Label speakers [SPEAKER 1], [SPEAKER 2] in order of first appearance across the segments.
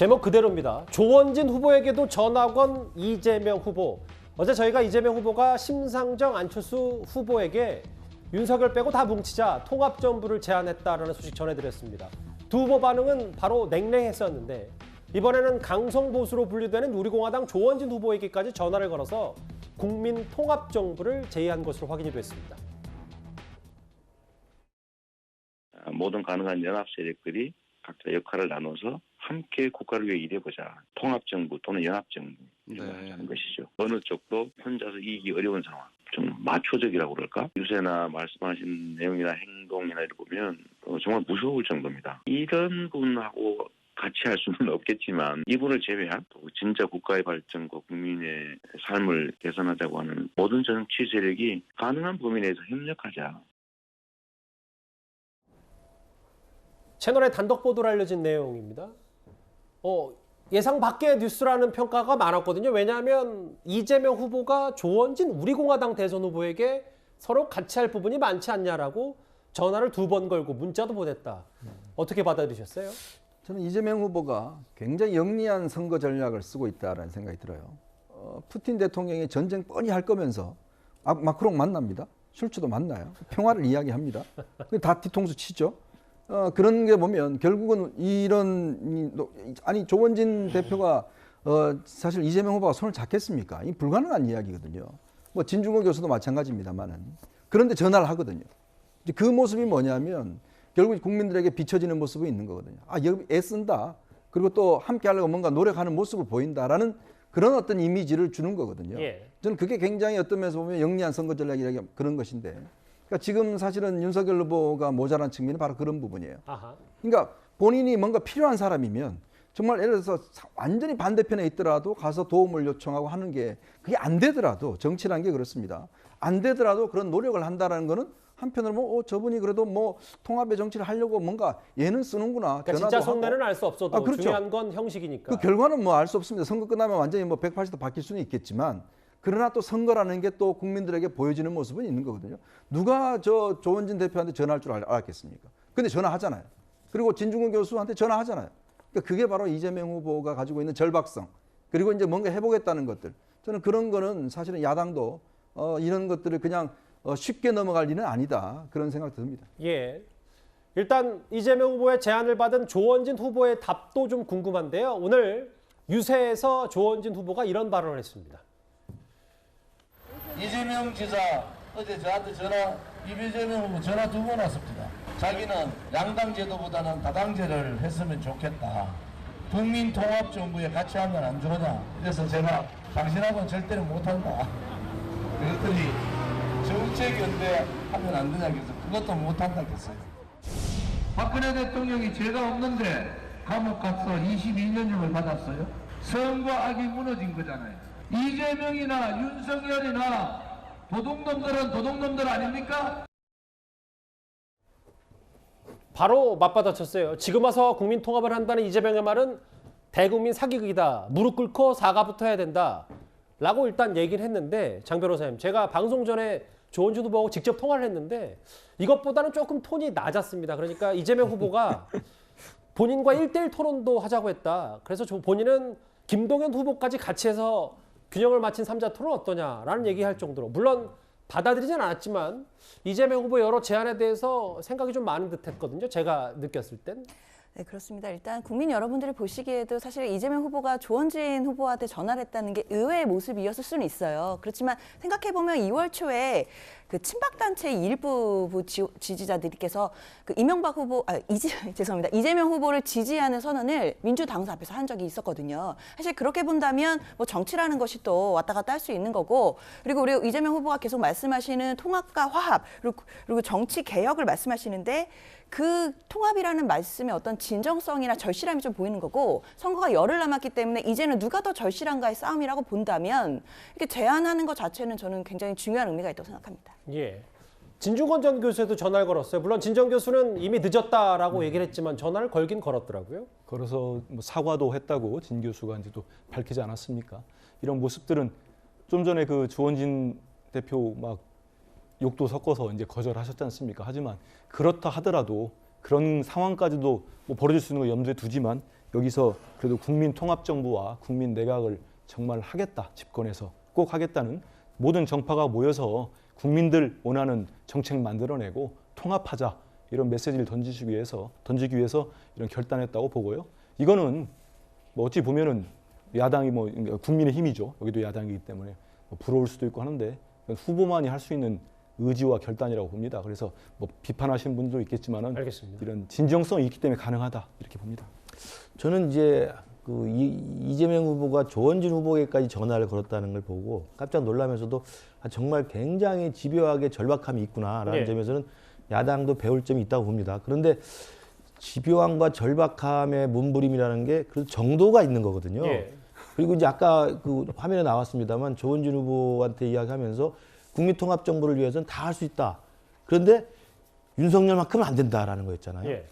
[SPEAKER 1] 제목 그대로입니다. 조원진 후보에게도 전화 건 이재명 후보. 어제 저희가 이재명 후보가 심상정, 안철수 후보에게 윤석열 빼고 다 뭉치자 통합정부를 제안했다라는 소식 전해드렸습니다. 두 후보 반응은 바로 냉랭했었는데 이번에는 강성보수로 분류되는 우리공화당 조원진 후보에게까지 전화를 걸어서 국민 통합정부를 제의한 것으로 확인이 됐습니다.
[SPEAKER 2] 모든 가능한 연합 세력들이 각자 역할을 나눠서 함께 국가를 위해 일해보자. 통합정부 또는 연합정부 이런 걸 하자는 것이죠. 어느 쪽도 혼자서 이기기 어려운 상황. 좀 마초적이라고 그럴까? 유세나 말씀하신 내용이나 행동이나 이를 보면 정말 무서울 정도입니다. 이런 분하고 같이 할 수는 없겠지만 이분을 제외한 또 진짜 국가의 발전과 국민의 삶을 개선하자고 하는 모든 정치 세력이 가능한 범위 내에서 협력하자.
[SPEAKER 1] 채널에 단독 보도로 알려진 내용입니다. 예상 밖의 뉴스라는 평가가 많았거든요. 왜냐하면 이재명 후보가 조원진 우리공화당 대선 후보에게 서로 같이 할 부분이 많지 않냐라고 전화를 2번 걸고 문자도 보냈다. 어떻게 받아들이셨어요?
[SPEAKER 3] 저는 이재명 후보가 굉장히 영리한 선거 전략을 쓰고 있다는 생각이 들어요. 푸틴 대통령이 전쟁 뻔히 할 거면서 마크롱 만납니다. 슐츠도 만나요. 평화를 이야기합니다. 다 뒤통수 치죠. 그런 게 보면 결국은 조원진 대표가 사실 이재명 후보가 손을 잡겠습니까? 이 불가능한 이야기거든요. 뭐 진중권 교수도 마찬가지입니다만은 그런데 전화를 하거든요. 이제 그 모습이 뭐냐면 결국 국민들에게 비춰지는 모습이 있는 거거든요. 여기 애쓴다. 그리고 또 함께 하려고 뭔가 노력하는 모습을 보인다라는 그런 어떤 이미지를 주는 거거든요.
[SPEAKER 1] 예.
[SPEAKER 3] 저는 그게 굉장히 어떤 면에서 보면 영리한 선거 전략이라는 그런 것인데. 그러니까 지금 사실은 윤석열 후보가 모자란 측면이 바로 그런 부분이에요.
[SPEAKER 1] 아하.
[SPEAKER 3] 그러니까 본인이 뭔가 필요한 사람이면 정말 예를 들어서 완전히 반대편에 있더라도 가서 도움을 요청하고 하는 게 그게 안 되더라도 정치라는 게 그렇습니다. 안 되더라도 그런 노력을 한다는 거는 한편으로 저분이 그래도 뭐 통합의 정치를 하려고 뭔가 얘는 쓰는구나.
[SPEAKER 1] 그러니까 진짜 속내는 알 수 없어도
[SPEAKER 3] 그렇죠.
[SPEAKER 1] 중요한 건 형식이니까.
[SPEAKER 3] 그 결과는 뭐 알 수 없습니다. 선거 끝나면 완전히 뭐 180도 바뀔 수는 있겠지만 그러나 또 선거라는 게 또 국민들에게 보여지는 모습은 있는 거거든요. 누가 조원진 대표한테 전화할 줄 알았겠습니까? 근데 전화하잖아요. 그리고 진중권 교수한테 전화하잖아요. 그러니까 그게 바로 이재명 후보가 가지고 있는 절박성. 그리고 이제 뭔가 해보겠다는 것들. 저는 그런 거는 사실은 야당도 이런 것들을 그냥 쉽게 넘어갈 일은 아니다. 그런 생각 듭니다.
[SPEAKER 1] 예. 일단 이재명 후보의 제안을 받은 조원진 후보의 답도 좀 궁금한데요. 오늘 유세에서 조원진 후보가 이런 발언을 했습니다.
[SPEAKER 4] 이재명 지사 어제 저한테 이재명 후보 전화 2번 왔습니다. 자기는 양당 제도보다는 다당제를 했으면 좋겠다. 국민 통합 정부에 같이 하면 안 좋으냐. 그래서 제가 당신하고는 절대로 못한다. 그랬더니 정책 연대하면 안 되냐 그래서 그것도 못한다 그랬어요. 박근혜 대통령이 죄가 없는데 감옥 가서 22년형을 받았어요. 선과 악이 무너진 거잖아요. 이재명이나 윤석열이나 도둑놈들은 도둑놈들 아닙니까?
[SPEAKER 1] 바로 맞받아쳤어요. 지금 와서 국민 통합을 한다는 이재명의 말은 대국민 사기극이다. 무릎 꿇고 사과부터 해야 된다. 라고 일단 얘기를 했는데 장 변호사님, 제가 방송 전에 조원진 후보하고 직접 통화를 했는데 이것보다는 조금 톤이 낮았습니다. 그러니까 이재명 후보가 본인과 1대1 토론도 하자고 했다. 그래서 본인은 김동연 후보까지 같이 해서 균형을 맞춘 3자 토론 어떠냐라는 얘기할 정도로, 물론 받아들이진 않았지만 이재명 후보 여러 제안에 대해서 생각이 좀 많은 듯 했거든요. 제가 느꼈을 땐.
[SPEAKER 5] 네, 그렇습니다. 일단 국민 여러분들이 보시기에도 사실 이재명 후보가 조원진 후보한테 전화를 했다는 게 의외의 모습이었을 수는 있어요. 그렇지만 생각해보면 2월 초에 그 친박단체 일부 지지자들께서 그 이재명 후보를 지지하는 선언을 민주당사 앞에서 한 적이 있었거든요. 사실 그렇게 본다면 뭐 정치라는 것이 또 왔다 갔다 할 수 있는 거고, 그리고 우리 이재명 후보가 계속 말씀하시는 통합과 화합, 그리고 정치 개혁을 말씀하시는데 그 통합이라는 말씀의 어떤 진정성이나 절실함이 좀 보이는 거고, 선거가 열흘 남았기 때문에 이제는 누가 더 절실한가의 싸움이라고 본다면 이렇게 제안하는 것 자체는 저는 굉장히 중요한 의미가 있다고 생각합니다.
[SPEAKER 1] 예. 진중권 전 교수에도 전화를 걸었어요. 물론 진 전 교수는 이미 늦었다라고 얘기를 했지만 전화를 걸긴 걸었더라고요.
[SPEAKER 6] 걸어서 뭐 사과도 했다고 진 교수가 이제 또 밝히지 않았습니까? 이런 모습들은 좀 전에 그 조원진 대표 막 욕도 섞어서 이제 거절하셨지 않습니까? 하지만 그렇다 하더라도 그런 상황까지도 뭐 벌어질 수 있는 걸 염두에 두지만 여기서 그래도 국민통합정부와 국민내각을 정말 하겠다, 집권해서 꼭 하겠다는 모든 정파가 모여서 국민들 원하는 정책 만들어내고 통합하자 이런 메시지를 던지기 위해서 이런 결단했다고 보고요. 이거는 뭐 어찌 보면은 야당이 뭐 국민의 힘이죠. 여기도 야당이기 때문에 뭐 부러울 수도 있고 하는데 후보만이 할 수 있는 의지와 결단이라고 봅니다. 그래서 뭐 비판하시는 분도 있겠지만은
[SPEAKER 1] 알겠습니다.
[SPEAKER 6] 이런 진정성이 있기 때문에 가능하다 이렇게 봅니다.
[SPEAKER 7] 저는 이제 그 이재명 후보가 조원진 후보에게까지 전화를 걸었다는 걸 보고 깜짝 놀라면서도 아, 정말 굉장히 집요하게 절박함이 있구나라는
[SPEAKER 1] 예.
[SPEAKER 7] 점에서는 야당도 배울 점이 있다고 봅니다. 그런데 집요함과 절박함의 몸부림이라는 게 그래도 정도가 있는 거거든요.
[SPEAKER 1] 예.
[SPEAKER 7] 그리고 이제 아까 그 화면에 나왔습니다만 조원진 후보한테 이야기하면서 국민통합정부를 위해서는 다 할 수 있다. 그런데 윤석열만큼은 안 된다라는 거였잖아요.
[SPEAKER 1] 예.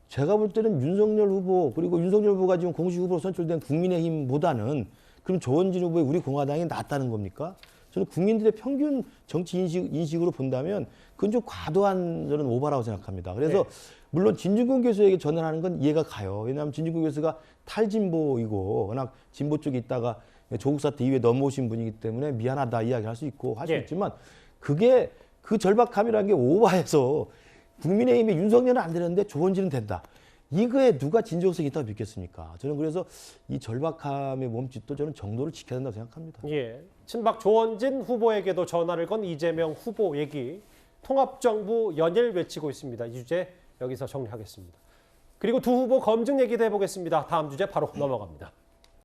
[SPEAKER 7] 제가 볼 때는 윤석열 후보 그리고 윤석열 후보가 지금 공식 후보로 선출된 국민의힘보다는 그럼 조원진 후보의 우리 공화당이 낫다는 겁니까? 저는 국민들의 평균 정치 인식으로 본다면 그건 좀 과도한 저는 오바라고 생각합니다. 그래서
[SPEAKER 1] 네.
[SPEAKER 7] 물론 진중권 교수에게 전화하는 건 이해가 가요. 왜냐하면 진중권 교수가 탈진보이고 워낙 진보 쪽에 있다가 조국 사태 이후에 넘어오신 분이기 때문에 미안하다 이야기할 수 있고 할 수
[SPEAKER 1] 예.
[SPEAKER 7] 있지만 그게 그 절박함이라는 게 오바해서 국민의힘의 윤석열은 안 되는데 조원진은 된다. 이거에 누가 진정성이 있다고 믿겠습니까? 저는 그래서 이 절박함의 몸짓도 저는 정도를 지켜야 된다고 생각합니다.
[SPEAKER 1] 예. 친박 조원진 후보에게도 전화를 건 이재명 후보 얘기, 통합정부 연일 외치고 있습니다. 이 주제 여기서 정리하겠습니다. 그리고 두 후보 검증 얘기도 해보겠습니다. 다음 주제 바로 넘어갑니다.